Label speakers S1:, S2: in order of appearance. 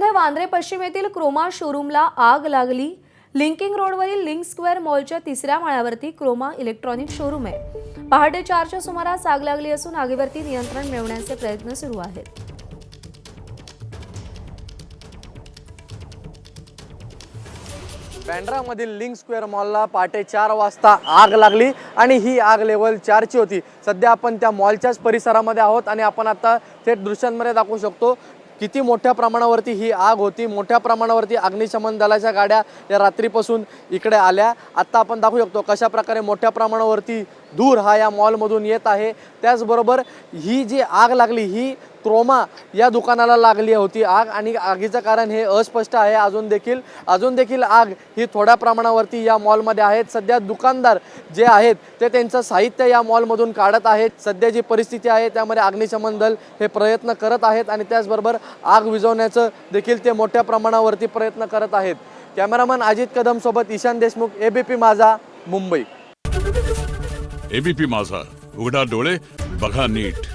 S1: मुंबईमध्ये वांद्रे पश्चिम येथील क्रोमा शोरूमला आग लागली। लिंकिंग रोडवरील लिंक स्क्वेअर मॉलच्या तिसऱ्या माळ्यावरती क्रोमा इलेक्ट्रॉनिक शोरूम आहे। पहाटे 4च्या सुमारास आग लागली असून आगीवरती नियंत्रण मिळवण्याचे प्रयत्न सुरू आहेत।
S2: बँड्रामधील लिंक स्क्वेअर मॉलला पहाटे 4 वाजता आग लागली आणि ही आग लेवल 4 ची होती। सध्या आपण त्या मॉलच्याच परिसरामध्ये आहोत आणि आपण आता थेट दृश्यांमध्ये दाखवू शकतो किती मोठ्या प्रमाणावरती ही आग होती। मोठ्या प्रमाणावरती अग्निशमन दलाच्या गाड्या या रात्रीपासून इकडे आल्या। आता आपण दाखवू शकतो कशा प्रकारे मोठ्या प्रमाणावरती धूर हा या मॉलमधून येत आहे। त्याचबरोबर ही जी आग लागली ही क्रोमा या दुकानाला लागली होती आग आणि आगीचं कारण हे अस्पष्ट आहे। अजून देखील आग ही थोड्या प्रमाणावरती या मॉलमध्ये आहेत। सध्या दुकानदार जे आहेत ते त्यांचं साहित्य या मॉलमधून काढत आहेत। सध्या जी परिस्थिती आहे त्यामध्ये अग्निशमन दल हे प्रयत्न करत आहेत आणि त्याचबरोबर आग विझवण्याचं देखील ते मोठ्या प्रमाणावरती प्रयत्न करत आहेत। कॅमेरामन अजित कदम सोबत ईशान देशमुख, एबीपी माझा, मुंबई।
S3: एबीपी माझा, उघडा डोळे बघा नीट।